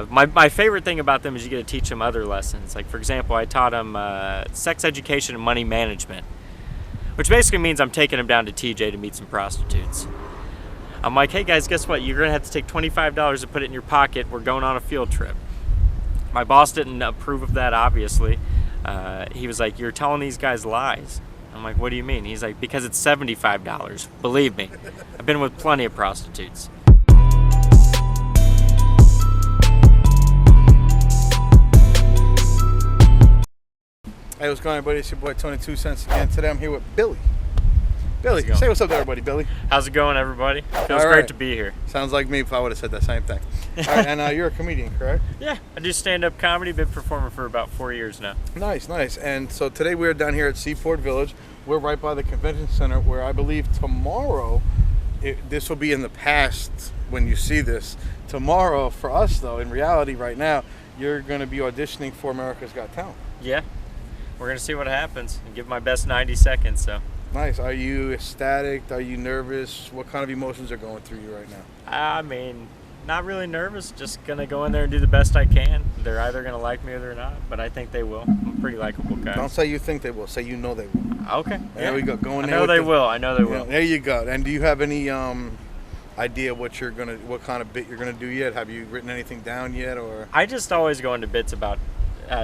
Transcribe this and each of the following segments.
My favorite thing about them is you get to teach them other lessons. Like, for example, I taught them sex education and money management, which basically means I'm taking them down to TJ to meet some prostitutes. I'm like, hey guys, guess what? You're going to have to take $25 to put it in your pocket. We're going on a field trip. My boss didn't approve of that, obviously. He was like, you're telling these guys lies. I'm like, what do you mean? He's like, because it's $75. Believe me, I've been with plenty of prostitutes. Hey, what's going on, everybody? It's your boy Tony 2 Cents again. Today I'm here with Billy. Billy, say what's up to everybody, Billy. How's it going, everybody? Feels great to be here. Sounds like me if I would have said that same thing. All right, and you're a comedian, correct? Yeah, I do stand-up comedy. Been performing for about 4 years now. Nice, nice. And so today we're down here at Seaport Village. We're right by the convention center where I believe tomorrow, this will be in the past when you see this. Tomorrow, for us though, in reality right now, you're going to be auditioning for America's Got Talent. Yeah. We're going to see what happens and give my best 90 seconds. So nice. Are you ecstatic? Are you nervous? What kind of emotions are going through you right now? I mean, not really nervous. Just going to go in there and do the best I can. They're either going to like me or they're not, but I think they will. I'm a pretty likable guy. Don't say you think they will. Say you know they will. Okay. There we go. Going I know they will. I know they will. There you go. And do you have any idea what kind of bit you're gonna do yet? Have you written anything down yet, or? I just always go into bits about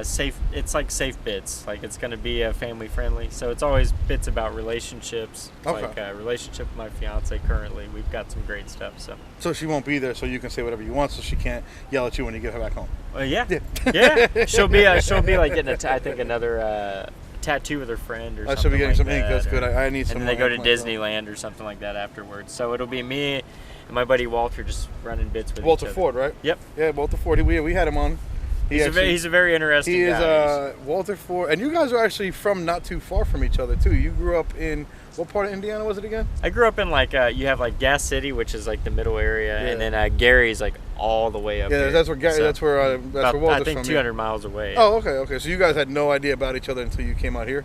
safe. It's like safe bits. Like it's going to be family friendly. So it's always bits about relationships. Okay. Like a relationship with my fiance currently. We've got some great stuff. So she won't be there, so you can say whatever you want. So she can't yell at you when you get her back home. Yeah. She'll be like getting I think another tattoo with her friend or something. She'll be getting like some that, ink. That's good. I need some. And then they go to Disneyland or something like that afterwards. So it'll be me and my buddy Walter just running bits with Walter each other. Ford, right? Yep. Yeah, Walter Ford. We had him on. He's a very interesting guy. He is Walter Ford, and you guys are actually from not too far from each other too. You grew up in what part of Indiana was it again? I grew up in like you have like Gas City, which is like the middle area, and then Gary's like all the way up. Yeah, here. that's where Gary. So that's where Walter's from. I think 200 miles away. Oh, okay. So you guys had no idea about each other until you came out here.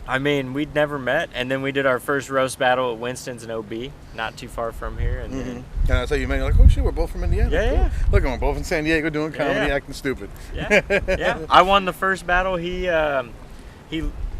I mean, we'd never met, and then we did our first roast battle at Winston's in OB, not too far from here. And then, and that's how you met. You're like, oh shit, we're both from Indiana. Yeah. Look, we're both in San Diego doing comedy, acting stupid. Yeah. I won the first battle. He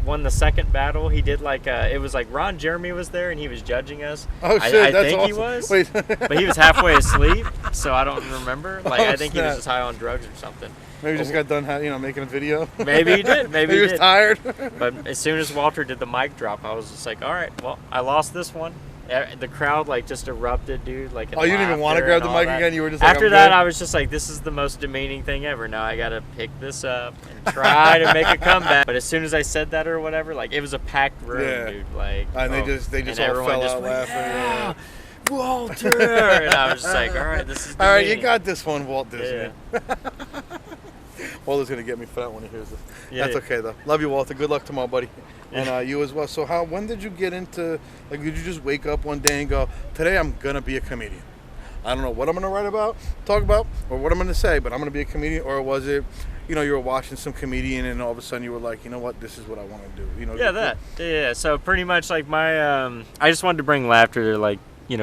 won the second battle. He did like it was like Ron Jeremy was there, and he was judging us. Oh shit, I that's think awesome. He was, Wait. but he was halfway asleep, so I don't remember. Like I think snap. he was just high on drugs or something. Maybe he just got done, making a video. Maybe he did. Maybe he was tired. But as soon as Walter did the mic drop, I was just like, all right, well, I lost this one. The crowd like just erupted, dude. Like, you didn't even want to grab the mic again. You were just like, after that, I was just like, this is the most demeaning thing ever. Now I gotta pick this up and try to make a comeback. But as soon as I said that or whatever, like it was a packed room, dude. Like, and they just all fell out laughing. Yeah. Walter, and I was just like, all right, this is demeaning. All right, you got this one, Walt Disney. Yeah. Walter's gonna get me for that when he hears this. That's okay though. Love you, Walter. Good luck tomorrow, buddy. And you as well. So when did you get into, like, did you just wake up one day and go, today I'm gonna be a comedian? I don't know what I'm gonna talk about, or what I'm gonna say, but I'm gonna be a comedian. Or was it, you were watching some comedian and all of a sudden you were like, you know what, this is what I want to do. Yeah. So pretty much like my, I just wanted to bring laughter to like,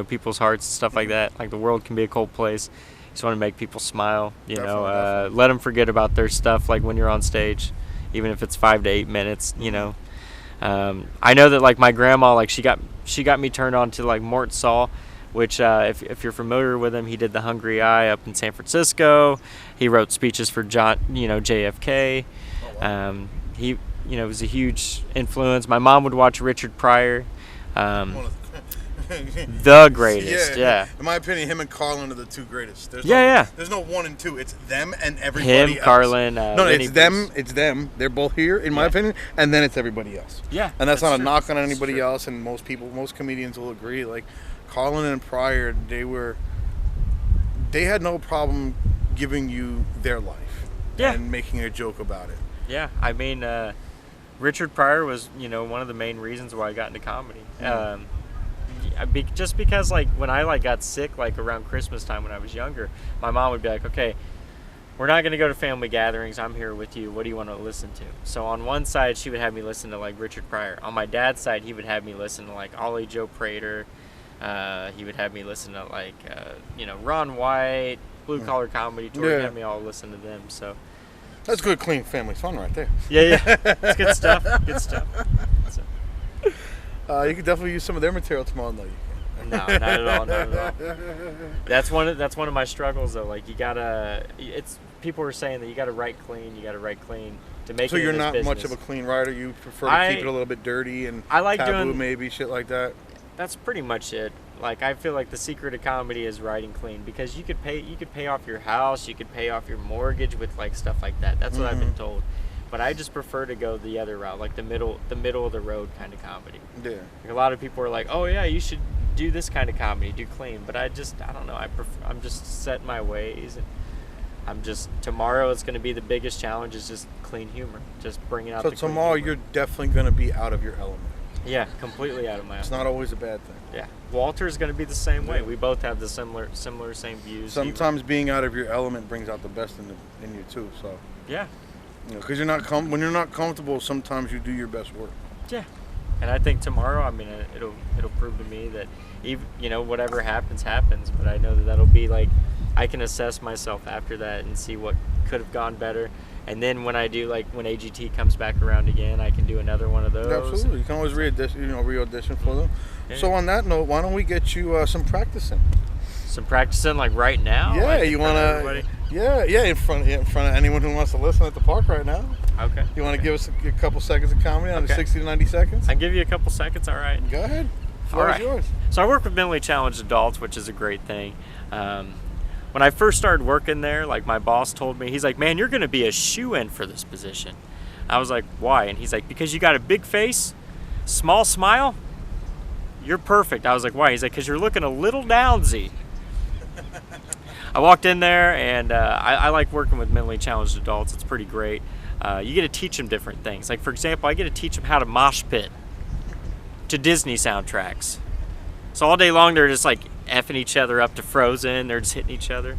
people's hearts and stuff like that. Like the world can be a cold place. Just want to make people smile, definitely. Let them forget about their stuff, like when you're on stage, even if it's 5 to 8 minutes, I know that like my grandma, like she got me turned on to like Mort Saul, which if you're familiar with him, he did The Hungry Eye up in San Francisco. He wrote speeches for JFK. Oh, wow. He was a huge influence. My mom would watch Richard Pryor. The greatest, yeah. In my opinion, him and Carlin are the two greatest. There's no 1 and 2. It's them and everybody else. Carlin. No, it's them. It's them. They're both here, in my opinion, and then it's everybody else. Yeah. And that's not a knock on anybody else, and most comedians will agree. Like, Carlin and Pryor, they had no problem giving you their life and making a joke about it. Yeah, I mean, Richard Pryor was, one of the main reasons why I got into comedy. Just because like when I like got sick like around Christmas time when I was younger, my mom would be like, okay, we're not going to go to family gatherings, I'm here with you, what do you want to listen to? So on one side she would have me listen to like Richard Pryor. On my dad's side he would have me listen to like Ollie Joe Prater. He would have me listen to like Ron White, Blue Collar Comedy Tour got me all listen to them. So that's good, clean family fun right there. Yeah, it's good stuff. Good stuff. So. You could definitely use some of their material tomorrow, though. No, not at all. Not at all. That's one of my struggles, though. Like, you gotta. It's people are saying that you gotta write clean. You gotta write clean to make. So it you're in this not business. much of a clean writer. You prefer to keep it a little bit dirty and I like taboo, doing maybe shit like that. That's pretty much it. Like, I feel like the secret of comedy is writing clean, because you could pay off your house, you could pay off your mortgage with like stuff like that. That's what I've been told. But I just prefer to go the other route, like the middle of the road kind of comedy. Yeah. Like, a lot of people are like, "Oh yeah, you should do this kind of comedy, do clean." But I don't know. I'm just set in my ways, and tomorrow is going to be the biggest challenge, is just clean humor, just bringing out. So the clean tomorrow humor. you're definitely going to be out of your element. Yeah, completely out of my element. It's not always a bad thing. Yeah, Walter's going to be the same way. We both have the similar same views. Sometimes being out of your element brings out the best in you too. So yeah, because when you're not comfortable, sometimes you do your best work. Yeah, and I think tomorrow, I mean, it'll prove to me that even whatever happens. But I know that'll be like, I can assess myself after that and see what could have gone better. And then when I do, like, when AGT comes back around again, I can do another one of those. Absolutely, you can always re-audition for them. Yeah. So on that note, why don't we get you some practicing? Some practicing, like right now? Yeah, like you want to? Yeah, in front of anyone who wants to listen at the park right now. Okay. You want to give us a couple seconds of comedy on 60 to 90 seconds? I can give you a couple seconds. All right. Go ahead. Floor is yours. So I work with mentally challenged adults, which is a great thing. When I first started working there, like, my boss told me, he's like, "Man, you're going to be a shoo-in for this position." I was like, "Why?" And he's like, "Because you got a big face, small smile, you're perfect." I was like, "Why?" He's like, "Because you're looking a little downsy." I walked in there, and I like working with mentally challenged adults. It's pretty great. You get to teach them different things. Like, for example, I get to teach them how to mosh pit to Disney soundtracks. So all day long, they're just like effing each other up to Frozen. They're just hitting each other.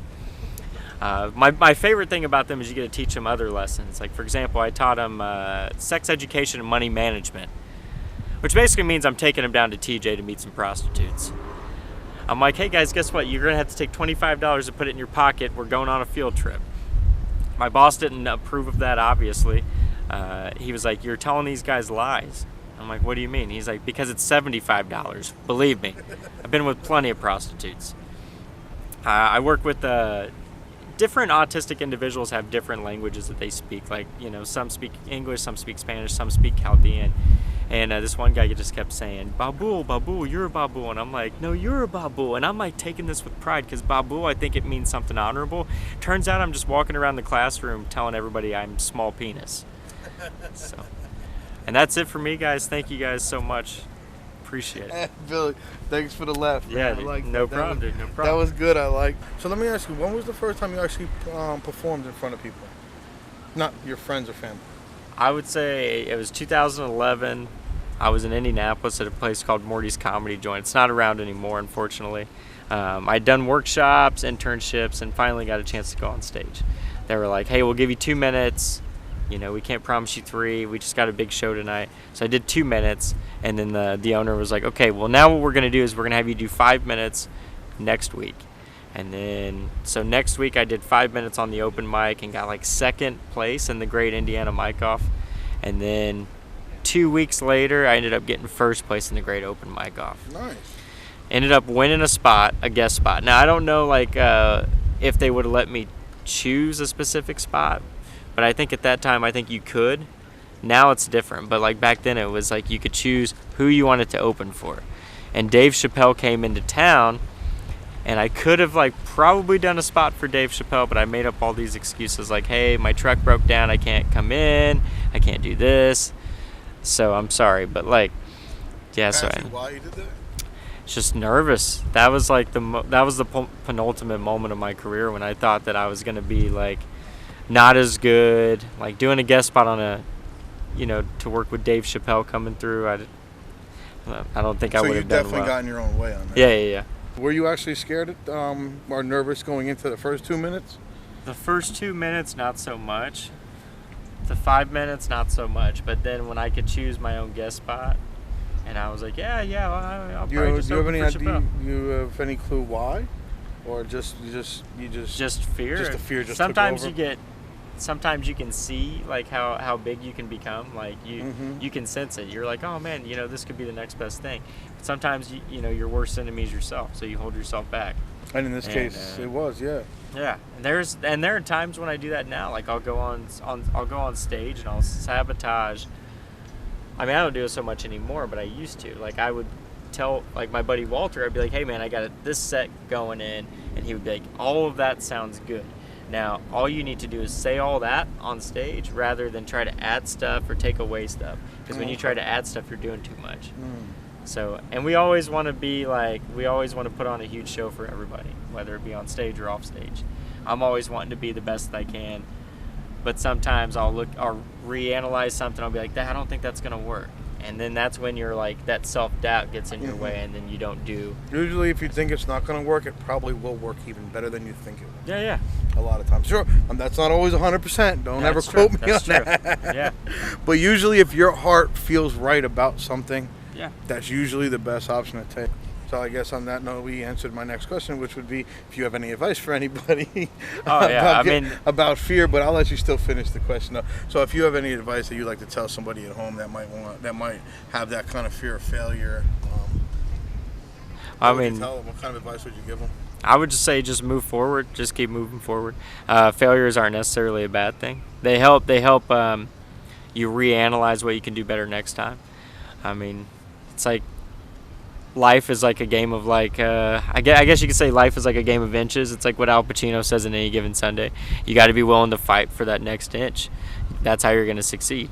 My favorite thing about them is you get to teach them other lessons. Like, for example, I taught them sex education and money management, which basically means I'm taking them down to TJ to meet some prostitutes. I'm like, "Hey guys, guess what? You're going to have to take $25 and put it in your pocket. We're going on a field trip." My boss didn't approve of that, obviously. He was like, "You're telling these guys lies." I'm like, "What do you mean?" He's like, "Because it's $75. Believe me, I've been with plenty of prostitutes." I work with different autistic individuals. Have different languages that they speak. Like, some speak English, some speak Spanish, some speak Chaldean. And this one guy just kept saying, "Babu, Babu, you're a Babu." And I'm like, "No, you're a Babu." And I'm like taking this with pride, because Babu, I think it means something honorable. Turns out I'm just walking around the classroom telling everybody I'm small penis. So, and that's it for me, guys. Thank you guys so much. Appreciate it. Billy, thanks for the laugh. Yeah, no problem, dude. No problem. That was good. I like. So let me ask you, when was the first time you actually performed in front of people? Not your friends or family. I would say it was 2011. I was in Indianapolis at a place called Morty's Comedy Joint. It's not around anymore, unfortunately. I'd done workshops, internships, and finally got a chance to go on stage. They were like, "Hey, we'll give you 2 minutes. We can't promise you 3. We just got a big show tonight." So I did 2 minutes, and then the owner was like, "Okay, well, now what we're going to do is we're going to have you do 5 minutes next week." And then, so next week I did 5 minutes on the open mic and got like 2nd place in the Great Indiana Mic Off. And then 2 weeks later, I ended up getting 1st place in the Great Open Mic Off. Nice. Ended up winning a guest spot. Now, I don't know if they would have let me choose a specific spot, but I think at that time, I think you could. Now it's different, but like back then it was like you could choose who you wanted to open for. And Dave Chappelle came into town, and I could have probably done a spot for Dave Chappelle, but I made up all these excuses like, "Hey, my truck broke down, I can't come in, I can't do this." So I'm sorry, but yeah. So why you did that? Just nervous. That was the penultimate moment of my career when I thought that I was gonna be not as good. Like doing a guest spot on to work with Dave Chappelle coming through. I don't think I would have done well. So you definitely got in your own way on that. Yeah. Were you actually scared or nervous going into the first 2 minutes? The first 2 minutes, not so much. The 5 minutes, not so much. But then when I could choose my own guest spot, and I was like, I'll probably just open for Chappelle. Do you have any clue why? or just fear. Just the fear. Just sometimes took over? Sometimes you can see like how big you can become. Like you can sense it. You're like, oh man, this could be the next best thing. But sometimes your worst enemy is yourself, so you hold yourself back. And in this case, it was, yeah. Yeah, and there are times when I do that now. Like I'll go on stage and I'll sabotage. I mean, I don't do it so much anymore, but I used to. Like I would tell like my buddy Walter, I'd be like, hey man, I got this set going in, and he would be like, all of that sounds good. Now, all you need to do is say all that on stage rather than try to add stuff or take away stuff. Because when you try to add stuff, you're doing too much. So, and we always want to put on a huge show for everybody, whether it be on stage or off stage. I'm always wanting to be the best that I can. But sometimes I'll reanalyze something. I'll be like, I don't think that's going to work. And then that's when you're like, that self-doubt gets in your way, and then you don't do. Usually if you think it's not going to work, it probably will work even better than you think it will. Yeah. A lot of times. Sure, that's not always 100%. Don't ever quote me on that. Yeah. But usually if your heart feels right about something, that's usually the best option to take. So I guess on that note, we answered my next question, which would be if you have any advice for anybody about fear. But I'll let you still finish the question, though. So if you have any advice that you'd like to tell somebody at home that might have that kind of fear of failure, what would you tell them? What kind of advice would you give them? I would just say just move forward. Just keep moving forward. Failures aren't necessarily a bad thing. They help you reanalyze what you can do better next time. I mean, it's like life is like a game of I guess you could say life is like a game of inches. It's like what Al Pacino says in Any Given Sunday. You got to be willing to fight for that next inch. That's how you're going to succeed.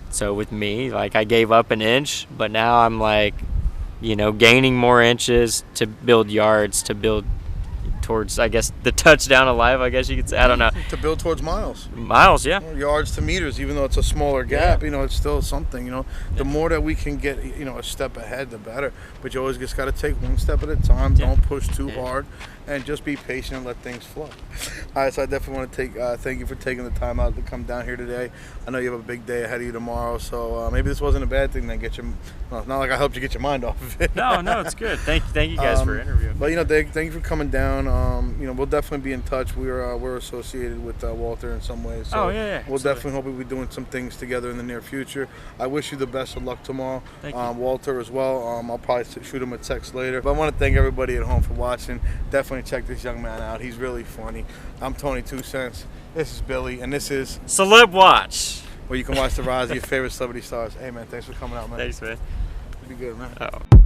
So with me, like I gave up an inch, but now I'm like, gaining more inches to build yards, to build towards, I guess, the touchdown of life, I guess you could say. I don't know. To build towards miles. Miles, yeah. Yards to meters, even though it's a smaller gap, it's still something, The more that we can get, a step ahead, the better. But you always just got to take one step at a time. Yeah. Don't push too hard, and just be patient and let things flow. All right, so I definitely want to thank you for taking the time out to come down here today. I know you have a big day ahead of you tomorrow, so maybe this wasn't a bad thing. It's not like I helped you get your mind off of it. No, it's good. Thank you guys for interviewing. But thank you for coming down. We'll definitely be in touch. We're associated with Walter in some ways. So we'll definitely hope we'll be doing some things together in the near future. I wish you the best of luck tomorrow. Thank you. Walter as well. I'll probably shoot him a text later. But I want to thank everybody at home for watching. Definitely check this young man out. He's really funny. I'm Tony 2 Cents. This is Billy, and this is Celeb Watch, where you can watch the rise of your favorite celebrity stars. Hey man, thanks for coming out, man. Thanks, man. Be good, man. Oh.